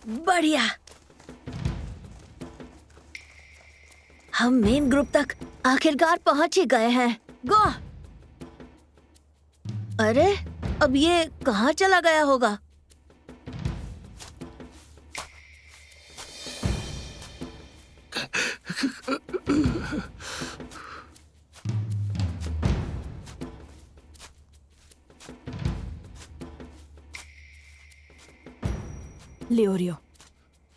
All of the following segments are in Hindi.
बढ़िया। हम मेन ग्रुप तक आखिरकार पहुंच ही गए हैं। गो। अरे, अब ये कहाँ चला गया होगा? लियोरियो,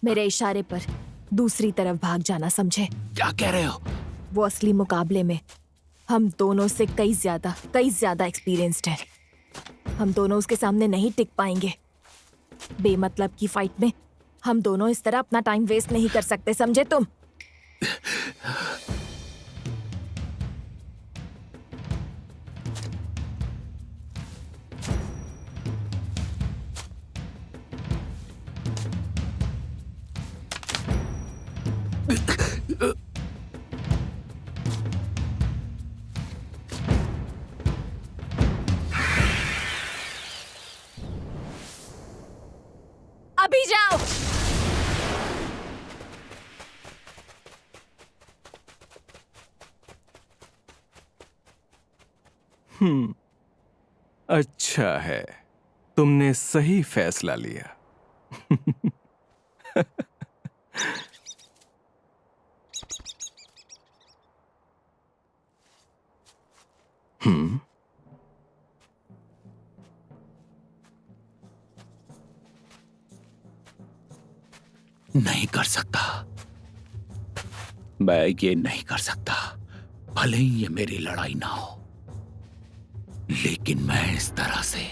मेरे इशारे पर दूसरी तरफ भाग जाना, समझे? क्या कह रहे हो? वो असली मुकाबले में हम दोनों से कई ज्यादा एक्सपीरियंस्ड हैं। हम दोनों उसके सामने नहीं टिक पाएंगे। बेमतलब की फाइट में हम दोनों इस तरह अपना टाइम वेस्ट नहीं कर सकते, समझे तुम? अभी जाओ। अच्छा है, तुमने सही फैसला लिया। नहीं कर सकता, मैं ये नहीं कर सकता। भले ही ये मेरी लड़ाई ना हो, लेकिन मैं इस तरह से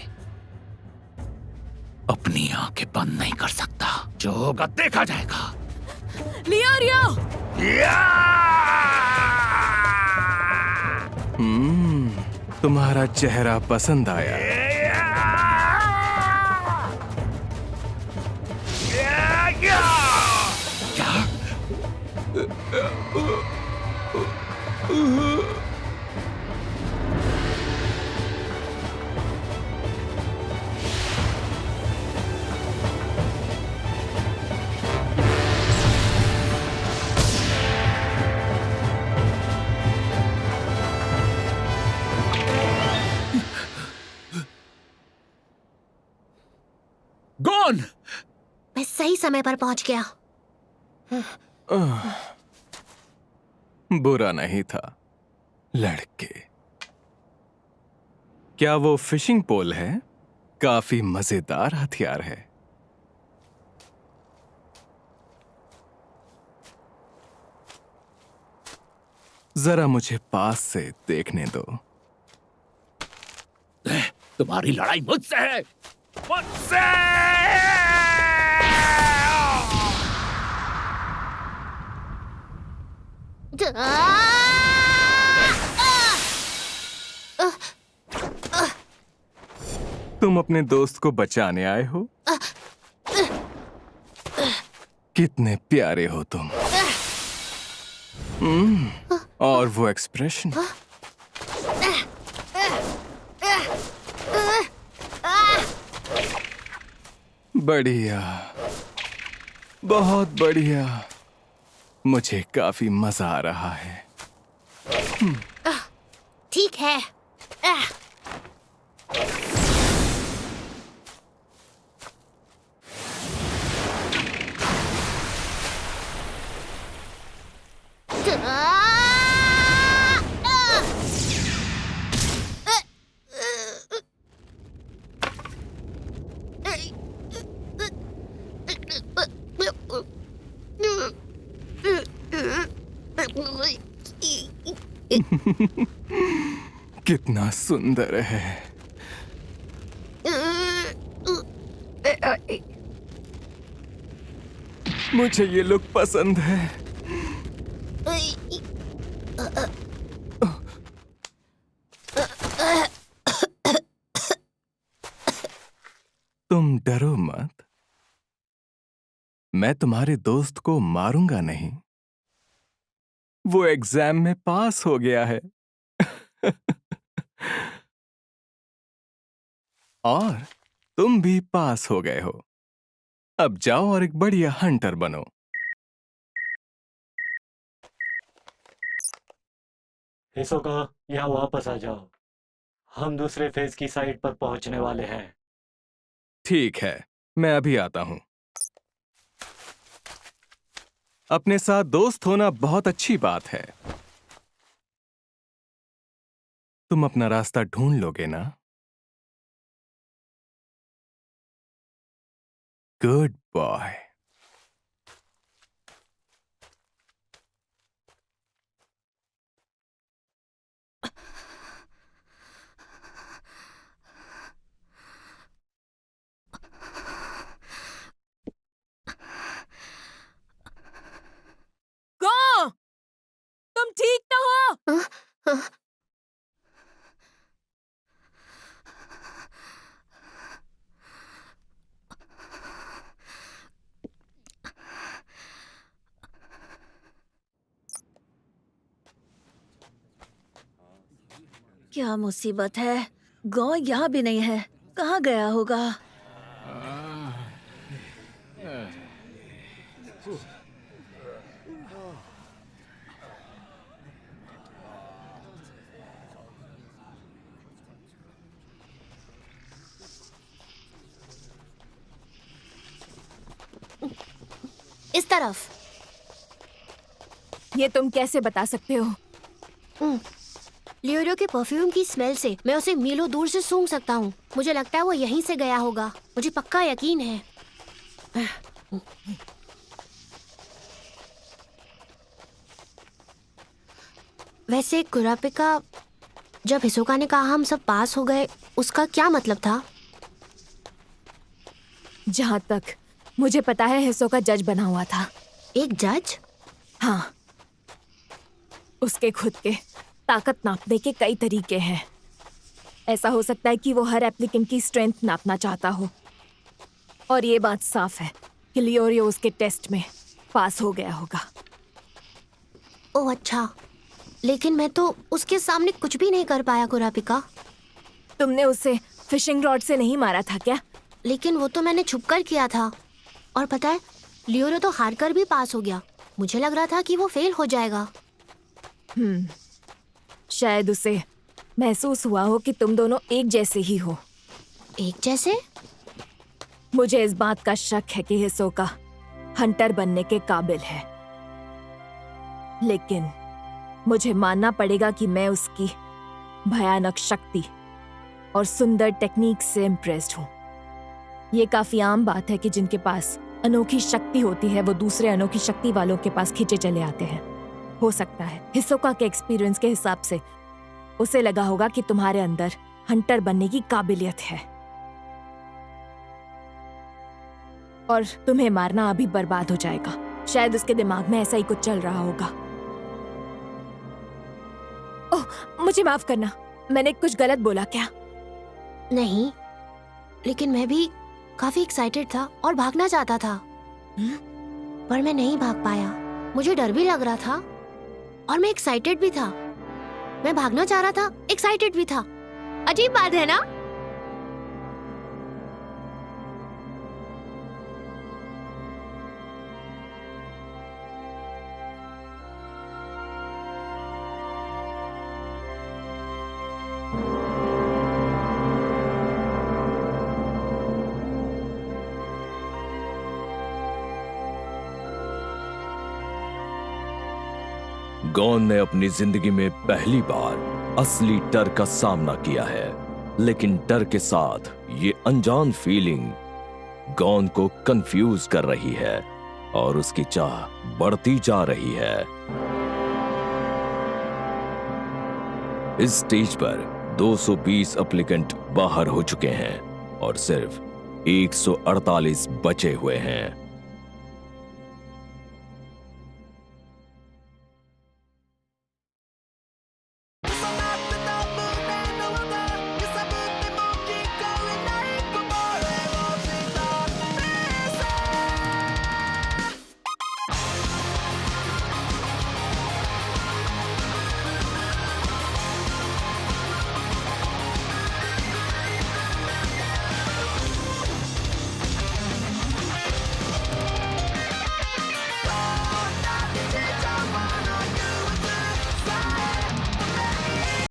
अपनी आंखें बंद नहीं कर सकता। जो होगा देखा जाएगा। लियोरियो! तुम्हारा चेहरा पसंद आया। गॉन! मैं सही समय पर पहुंच गया। बुरा नहीं था, लड़के। क्या वो फिशिंग पोल है? काफी मजेदार हथियार है। जरा मुझे पास से देखने दो। तुम्हारी लड़ाई मुझसे है, मुझसे! तुम अपने दोस्त को बचाने आए हो? कितने प्यारे हो तुम। और वो एक्सप्रेशन। बढ़िया, बहुत बढ़िया। मुझे काफी मजा आ रहा है। ठीक है। कितना सुंदर है। मुझे ये लुक पसंद है। तुम डरो मत, मैं तुम्हारे दोस्त को मारूंगा नहीं। वो एग्जाम में पास हो गया है। और तुम भी पास हो गए हो। अब जाओ और एक बढ़िया हंटर बनो। हिसोका, यहाँ वापस आ जाओ। हम दूसरे फेज की साइड पर पहुंचने वाले हैं। ठीक है, मैं अभी आता हूं। अपने साथ दोस्त होना बहुत अच्छी बात है। तुम अपना रास्ता ढूंढ लोगे ना? Good boy. गो, तुम ठीक तो हो? क्या मुसीबत है। गौ यहाँ भी नहीं है। कहाँ गया होगा? इस तरफ। ये तुम कैसे बता सकते हो? लियोरो के परफ्यूम की स्मेल से मैं उसे मीलों दूर से सूंघ सकता हूँ। मुझे लगता है वो यहीं से गया होगा। मुझे पक्का यकीन है। वैसे कुरापिका, जब हिसोका ने कहा हम सब पास हो गए, उसका क्या मतलब था? जहां तक मुझे पता है, हिसोका जज बना हुआ था। एक जज? हाँ, उसके खुद के ताकत नापने के कई तरीके हैं। ऐसा हो सकता है कि वो हर एप्लीकेंट की स्ट्रेंथ नापना चाहता हो, और ये बात साफ है कि लियोरियो उसके टेस्ट में पास हो गया होगा। ओह अच्छा, लेकिन मैं तो उसके सामने कुछ भी नहीं कर पाया कुरापिका। तुमने उसे फिशिंग रॉड से नहीं मारा था क्या? लेकिन वो तो मैंने छुपकर किया था। और पता है, लियोरो तो हारकर भी पास हो गया। मुझे लग रहा था कि वो फेल हो जाएगा। शायद उसे महसूस हुआ हो कि तुम दोनों एक जैसे ही हो। एक जैसे? मुझे इस बात का शक है कि हिसोका हंटर बनने के काबिल है, लेकिन मुझे मानना पड़ेगा कि मैं उसकी भयानक शक्ति और सुंदर टेक्निक से इम्प्रेस्ड हूँ। ये काफी आम बात है कि जिनके पास अनोखी शक्ति होती है वो दूसरे अनोखी शक्ति वालों के पास खींचे चले आते हैं। हो सकता है हिसोका के एक्सपीरियंस के हिसाब से उसे लगा होगा कि तुम्हारे अंदर हंटर बनने की काबिलियत है, और तुम्हें मारना अभी बर्बाद हो जाएगा। शायद उसके दिमाग में ऐसा ही कुछ चल रहा होगा। ओह, मुझे माफ करना, मैंने कुछ गलत बोला क्या? नहीं, लेकिन मैं भी काफी एक्साइटेड था और भागना चाहता था। पर मैं नहीं भाग पाया। मुझे डर भी लग रहा था और मैं एक्साइटेड भी था। मैं भागना चाह रहा था, एक्साइटेड भी था। अजीब बात है ना? गॉन ने अपनी जिंदगी में पहली बार असली डर का सामना किया है, लेकिन डर के साथ ये अनजान फीलिंग गॉन को कंफ्यूज कर रही है और उसकी चाह बढ़ती जा रही है। इस स्टेज पर 220 एप्लीकेंट बाहर हो चुके हैं और सिर्फ 148 बचे हुए हैं।